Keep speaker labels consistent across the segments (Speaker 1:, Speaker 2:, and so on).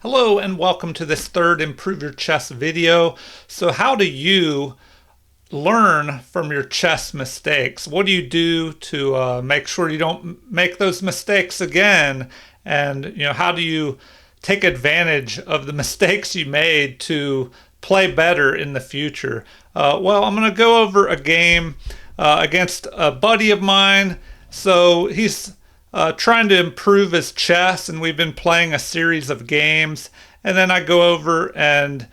Speaker 1: Hello and welcome to this third Improve Your Chess video. So how do you learn from your chess mistakes? What do you do to make sure you don't make those mistakes again? And how do you take advantage of the mistakes you made to play better in the future? Well, I'm going to go over a game against a buddy of mine. So he's trying to improve his chess, and we've been playing a series of games. And then I go over and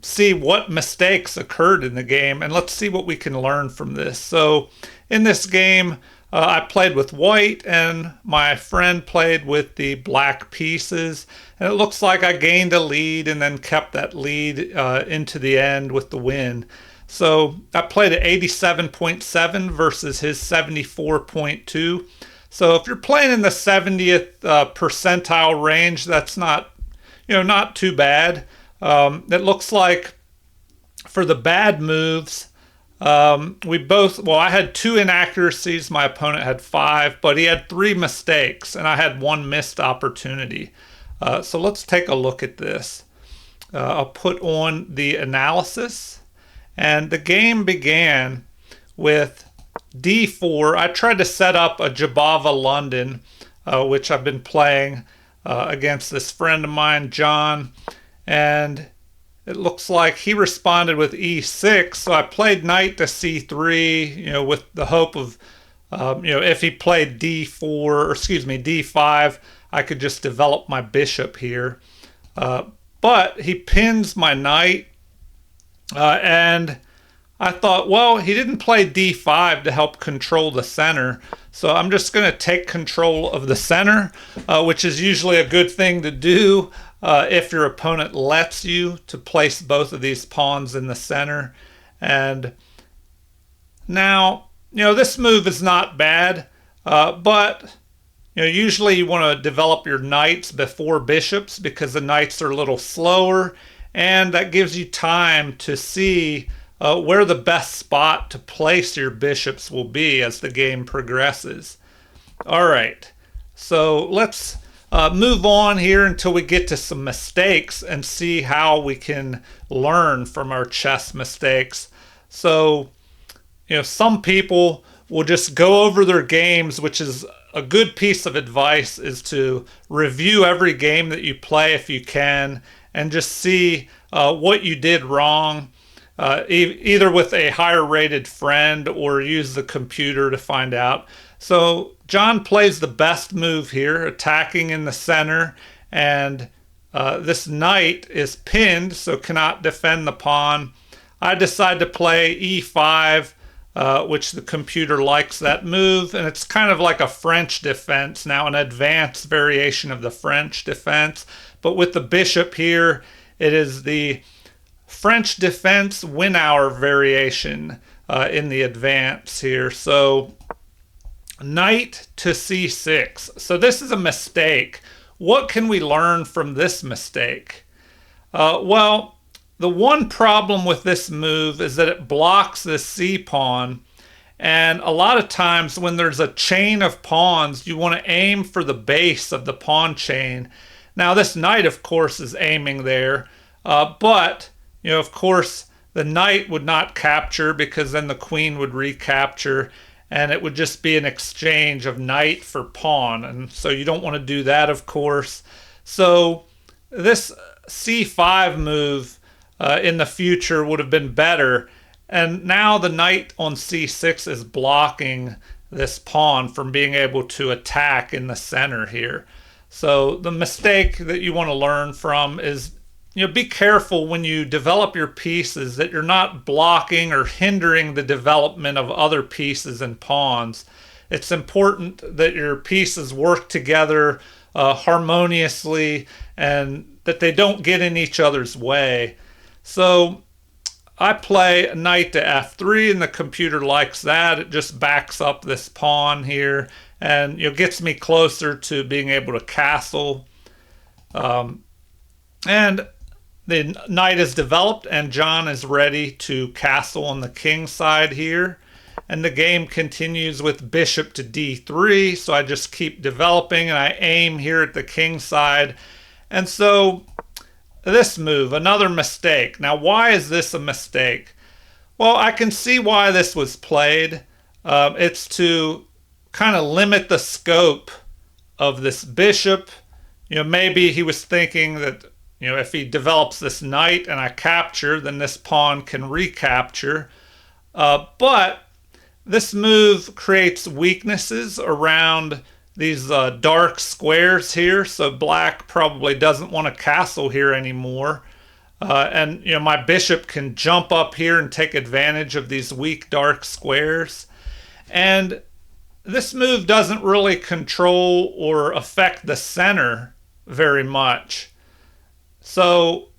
Speaker 1: see what mistakes occurred in the game, and let's see what we can learn from this. So in this game, I played with white, and my friend played with the black pieces. And it looks like I gained a lead and then kept that lead into the end with the win. So I played at 87.7 versus his 74.2. So if you're playing in the 70th percentile range, that's not too bad. It looks like for the bad moves, I had 2 inaccuracies. My opponent had 5, but he had 3 mistakes, and I had 1 missed opportunity. So let's take a look at this. I'll put on the analysis, and the game began with d4. I tried to set up a Jabava London, which I've been playing against this friend of mine, John, and it looks like he responded with e6. So I played knight to c3, with the hope of, if he played d5, I could just develop my bishop here. But he pins my knight, and I thought, well, he didn't play d5 to help control the center, so I'm just going to take control of the center, which is usually a good thing to do if your opponent lets you to place both of these pawns in the center. And now, this move is not bad, but usually you want to develop your knights before bishops because the knights are a little slower, and that gives you time to see where the best spot to place your bishops will be as the game progresses. All right, so let's move on here until we get to some mistakes and see how we can learn from our chess mistakes. So, some people will just go over their games, which is a good piece of advice, is to review every game that you play if you can, and just see what you did wrong, either with a higher rated friend or use the computer to find out. So John plays the best move here, attacking in the center, and this knight is pinned, so cannot defend the pawn. I decide to play e5, which the computer likes that move, and it's kind of like a French defense now, an advanced variation of the French defense. But with the bishop here, it is the French defense win-hour variation in the advance here. So knight to c6. So this is a mistake. What can we learn from this mistake? Well, the one problem with this move is that it blocks the c pawn. And a lot of times when there's a chain of pawns, you want to aim for the base of the pawn chain. Now this knight, of course, is aiming there, but of course, the knight would not capture because then the queen would recapture, and it would just be an exchange of knight for pawn. And so you don't want to do that, of course. So this c5 move in the future would have been better. And now the knight on c6 is blocking this pawn from being able to attack in the center here. So the mistake that you want to learn from is, be careful when you develop your pieces that you're not blocking or hindering the development of other pieces and pawns. It's important that your pieces work together harmoniously and that they don't get in each other's way. So I play knight to f3, and the computer likes that. It just backs up this pawn here and gets me closer to being able to castle. And the knight is developed, and John is ready to castle on the king side here. And the game continues with bishop to d3, so I just keep developing, and I aim here at the king side. And so this move, another mistake. Now, why is this a mistake? Well, I can see why this was played. It's to kind of limit the scope of this bishop. Maybe he was thinking that, if he develops this knight and I capture, then this pawn can recapture. But this move creates weaknesses around these dark squares here, so black probably doesn't want to castle here anymore. And my bishop can jump up here and take advantage of these weak dark squares. And this move doesn't really control or affect the center very much. So,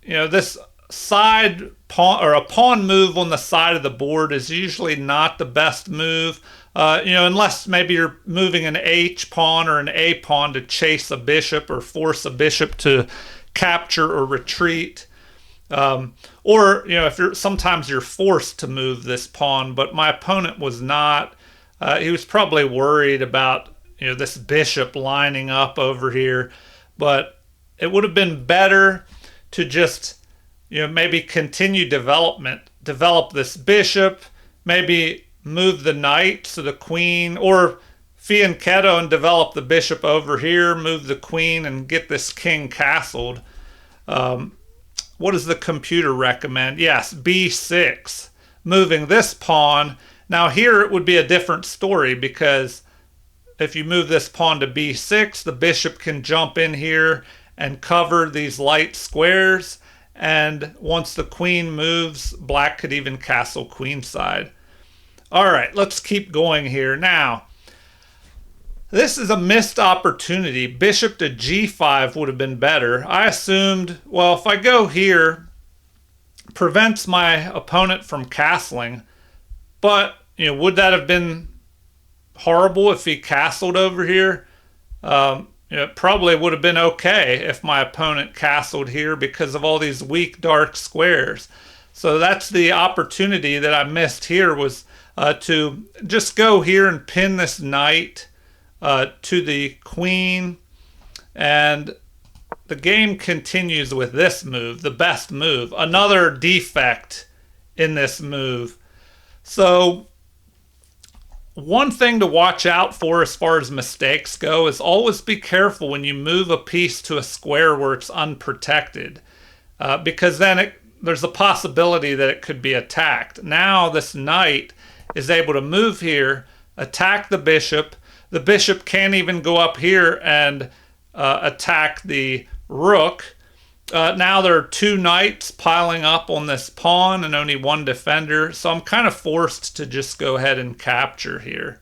Speaker 1: this side pawn or a pawn move on the side of the board is usually not the best move. Unless maybe you're moving an H pawn or an A pawn to chase a bishop or force a bishop to capture or retreat. Or if sometimes you're forced to move this pawn, but my opponent was not. He was probably worried about this bishop lining up over here, but it would have been better to just maybe continue develop this bishop, maybe move the knight so the queen, or fianchetto and develop the bishop over here, move the queen and get this king castled. What does the computer recommend? Yes, b6, moving this pawn. Now here it would be a different story, because if you move this pawn to b6, the bishop can jump in here and cover these light squares, and once the queen moves, black could even castle queenside. All right, let's keep going here. Now, this is a missed opportunity. Bishop to g5 would have been better. I assumed, well, if I go here, prevents my opponent from castling. But, would that have been horrible if he castled over here? It probably would have been okay if my opponent castled here because of all these weak dark squares. So that's the opportunity that I missed here, was to just go here and pin this knight to the queen. And the game continues with this move, the best move, another defect in this move. So one thing to watch out for as far as mistakes go is always be careful when you move a piece to a square where it's unprotected, because then there's a possibility that it could be attacked. Now this knight is able to move here, attack the bishop. The bishop can't even go up here and attack the rook. Now there are two knights piling up on this pawn and only one defender, so I'm kind of forced to just go ahead and capture here.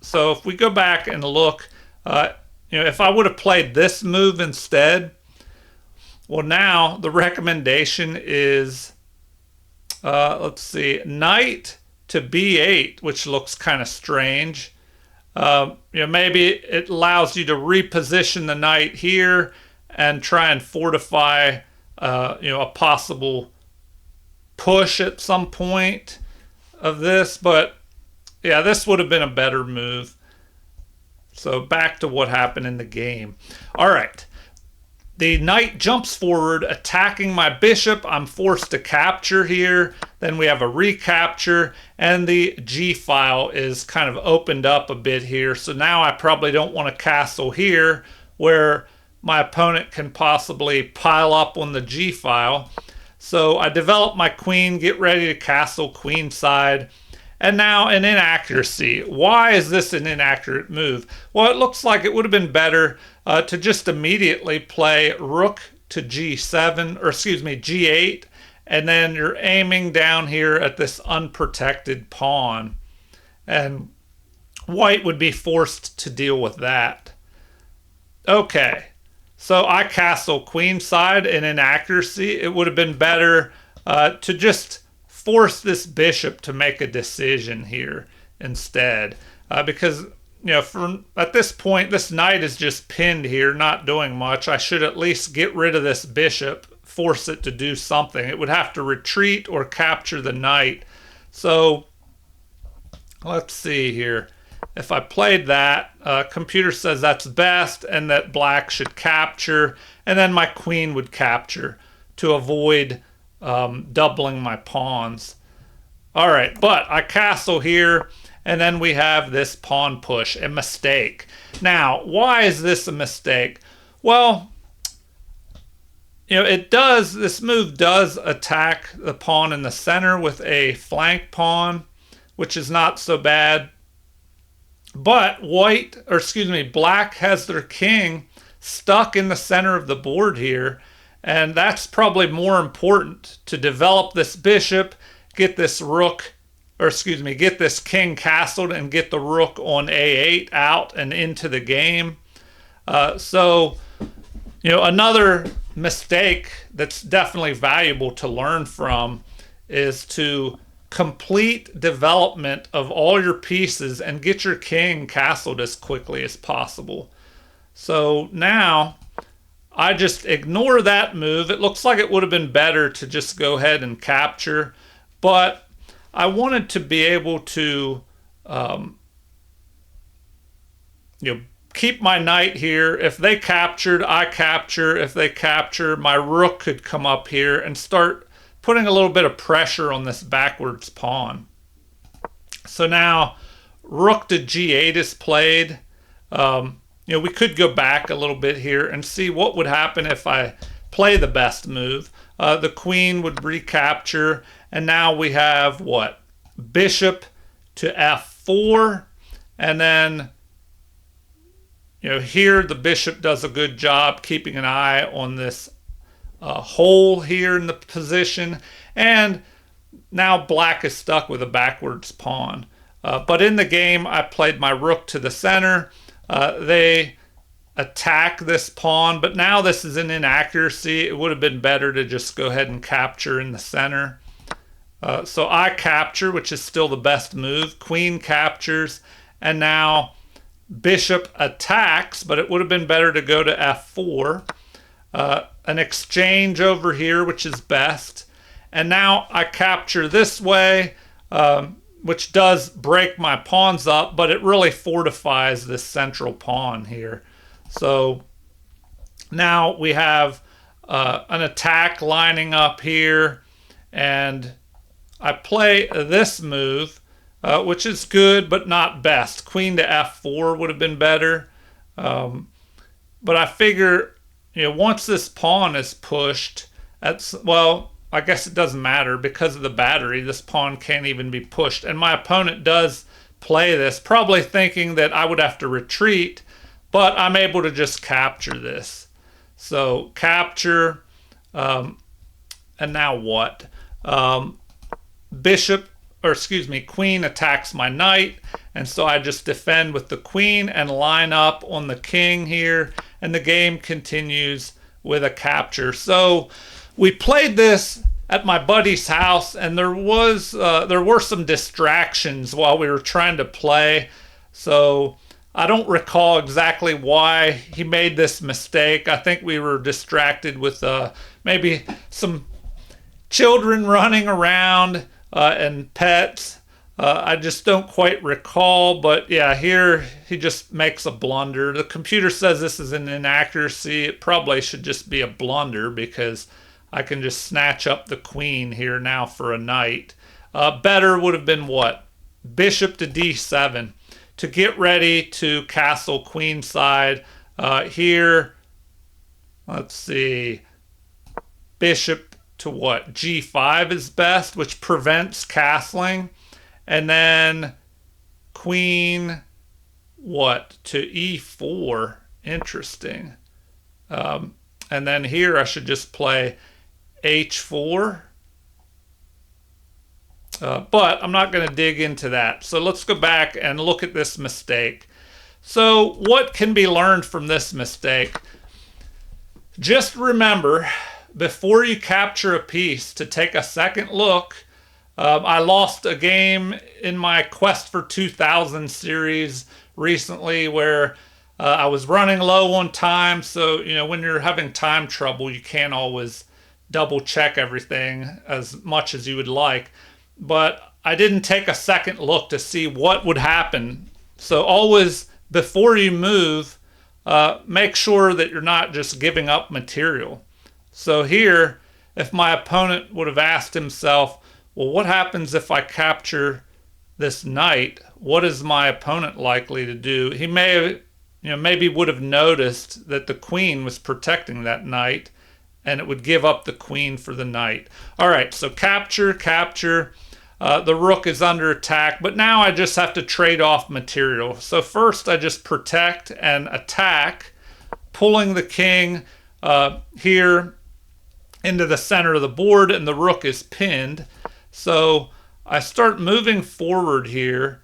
Speaker 1: So if we go back and look, if I would have played this move instead, well, now the recommendation is, let's see, knight to b8, which looks kind of strange. Maybe it allows you to reposition the knight here and try and fortify, a possible push at some point of this. But yeah, this would have been a better move. So back to what happened in the game. All right. The knight jumps forward, attacking my bishop. I'm forced to capture here. Then we have a recapture, and the g-file is kind of opened up a bit here. So now I probably don't want to castle here, where my opponent can possibly pile up on the g-file. So I develop my queen, get ready to castle queenside. And now an inaccuracy. Why is this an inaccurate move? Well, it looks like it would have been better to just immediately play rook to g7, or excuse me, g8, and then you're aiming down here at this unprotected pawn. And white would be forced to deal with that. Okay, so I castle queenside, an inaccuracy. It would have been better to just force this bishop to make a decision here instead, because at this point this knight is just pinned here, not doing much. I should at least get rid of this bishop, force it to do something. It would have to retreat or capture the knight. So let's see here. if I played that, computer says that's best and that black should capture, and then my queen would capture to avoid doubling my pawns. All right, but I castle here, and then we have this pawn push, a mistake. Now, why is this a mistake? Well, this move does attack the pawn in the center with a flank pawn, which is not so bad. But black has their king stuck in the center of the board here, and that's probably more important to develop this bishop, get this get this king castled and get the rook on a8 out and into the game. Another mistake that's definitely valuable to learn from is to complete development of all your pieces and get your king castled as quickly as possible. So now I just ignore that move. It looks like it would have been better to just go ahead and capture, but I wanted to be able to keep my knight here. If they captured, I capture. If they capture, my rook could come up here and start putting a little bit of pressure on this backwards pawn. So now rook to g8 is played. We could go back a little bit here and see what would happen if I play the best move. The queen would recapture, and now we have what? Bishop to f4, and then here the bishop does a good job keeping an eye on this hole here in the position, and now black is stuck with a backwards pawn. But in the game, I played my rook to the center. They attack this pawn, but now this is an inaccuracy. It would have been better to just go ahead and capture in the center. So I capture, which is still the best move. Queen captures, and now bishop attacks, but it would have been better to go to f4. An exchange over here, which is best. And now I capture this way, which does break my pawns up, but it really fortifies this central pawn here. So now we have an attack lining up here, and I play this move, which is good but not best. Queen to f4 would have been better. But I figure, once this pawn is pushed, I guess it doesn't matter because of the battery. This pawn can't even be pushed. And my opponent does play this, probably thinking that I would have to retreat, but I'm able to just capture this. So capture, and now what? Queen attacks my knight, and so I just defend with the queen and line up on the king here, and the game continues with a capture. So we played this at my buddy's house, and there were some distractions while we were trying to play. So I don't recall exactly why he made this mistake. I think we were distracted with maybe some children running around and pets. I just don't quite recall, but yeah, here he just makes a blunder. The computer says this is an inaccuracy. It probably should just be a blunder because I can just snatch up the queen here now for a knight. Better would have been what? Bishop to d7 to get ready to castle queenside. Here, let's see, bishop to what? g5 is best, which prevents castling. And then queen, what? To e4. Interesting. And then here I should just play h4. But I'm not going to dig into that. So let's go back and look at this mistake. So what can be learned from this mistake? Just remember, before you capture a piece, to take a second look. I lost a game in my Quest for 2000 series recently where I was running low on time. So, when you're having time trouble, you can't always double check everything as much as you would like. But I didn't take a second look to see what would happen So always, before you move, make sure that you're not just giving up material. So here, if my opponent would have asked himself, well, what happens if I capture this knight? What is my opponent likely to do? He may have, maybe would have noticed that the queen was protecting that knight, and it would give up the queen for the knight. All right, so capture, capture. The rook is under attack, but now I just have to trade off material. So first I just protect and attack, pulling the king here into the center of the board, and the rook is pinned. So I start moving forward here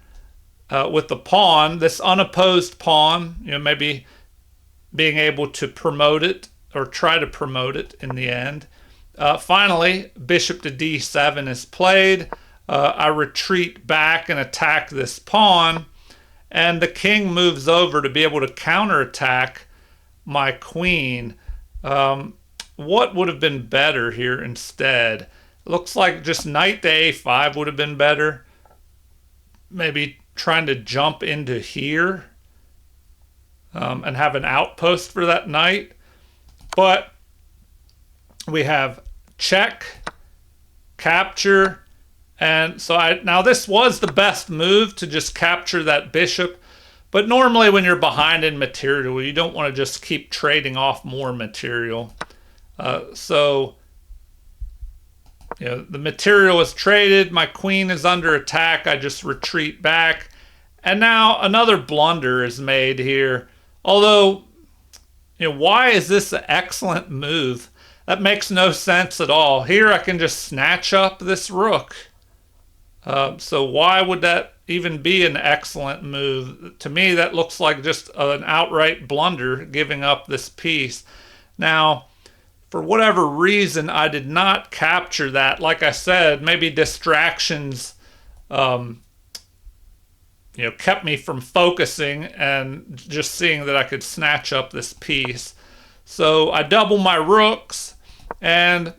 Speaker 1: with the pawn, this unopposed pawn, maybe being able to promote it or try to promote it in the end. Finally, bishop to d7 is played. I retreat back and attack this pawn, and the king moves over to be able to counterattack my queen. What would have been better here instead? Looks like just knight to a5 would have been better. Maybe trying to jump into here and have an outpost for that knight. But we have check, capture, and so now this was the best move to just capture that bishop. But normally when you're behind in material, you don't want to just keep trading off more material. So the material is traded. My queen is under attack. I just retreat back. And now another blunder is made here. Although, why is this an excellent move? That makes no sense at all. Here I can just snatch up this rook. So why would that even be an excellent move? To me, that looks like just an outright blunder, giving up this piece. Now, for whatever reason, I did not capture that. Like I said, maybe distractions kept me from focusing and just seeing that I could snatch up this piece. So I double my rooks, and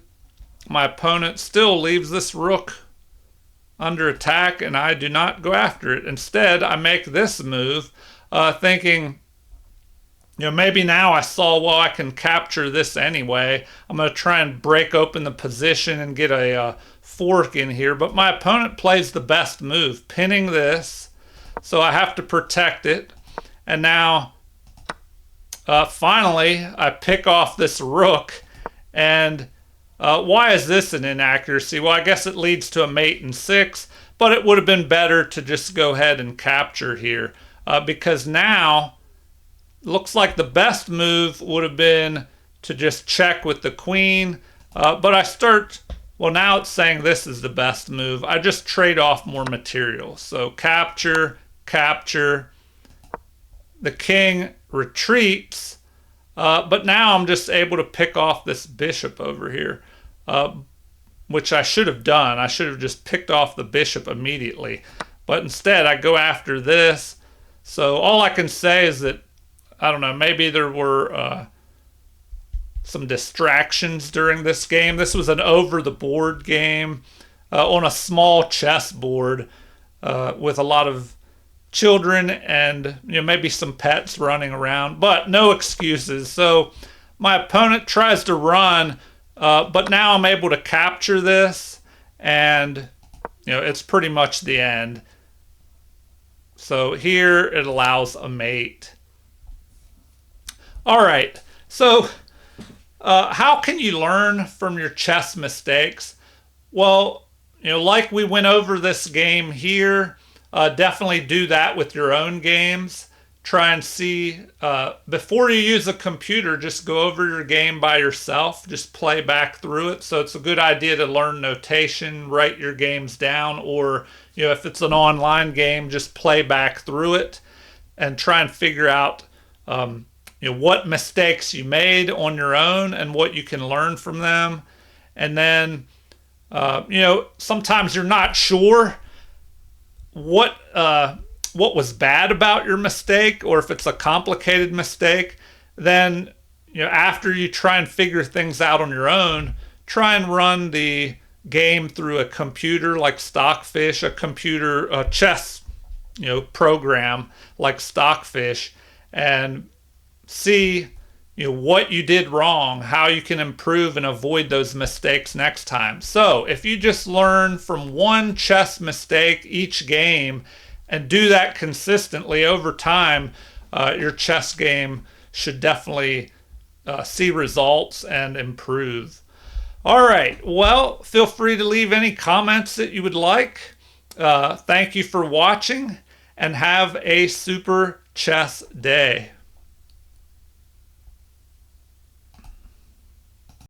Speaker 1: my opponent still leaves this rook under attack, and I do not go after it. Instead, I make this move, thinking, maybe now I saw, well, I can capture this anyway. I'm going to try and break open the position and get a fork in here. But my opponent plays the best move, pinning this. So I have to protect it. And now, finally, I pick off this rook. And why is this an inaccuracy? Well, I guess it leads to a mate in 6. But it would have been better to just go ahead and capture here. Because now, looks like the best move would have been to just check with the queen. But now it's saying this is the best move. I just trade off more material. So capture, capture. The king retreats. But now I'm just able to pick off this bishop over here, which I should have done. I should have just picked off the bishop immediately. But instead, I go after this. So all I can say is that, I don't know, maybe there were some distractions during this game. This was an over-the-board game on a small chessboard with a lot of children and maybe some pets running around, but no excuses. So my opponent tries to run, but now I'm able to capture this, and it's pretty much the end. So here it allows a mate. All right, so how can you learn from your chess mistakes? Well, like we went over this game here, definitely do that with your own games. Try and see, before you use a computer, just go over your game by yourself. Just play back through it. So it's a good idea to learn notation, write your games down, or if it's an online game, just play back through it and try and figure out what mistakes you made on your own and what you can learn from them. And then, sometimes you're not sure what was bad about your mistake, or if it's a complicated mistake. Then, after you try and figure things out on your own, try and run the game through a computer like Stockfish, a chess program like Stockfish and see what you did wrong, how you can improve and avoid those mistakes next time. So if you just learn from one chess mistake each game and do that consistently over time, your chess game should definitely see results and improve. All right, well, feel free to leave any comments that you would like. Thank you for watching and have a super chess day.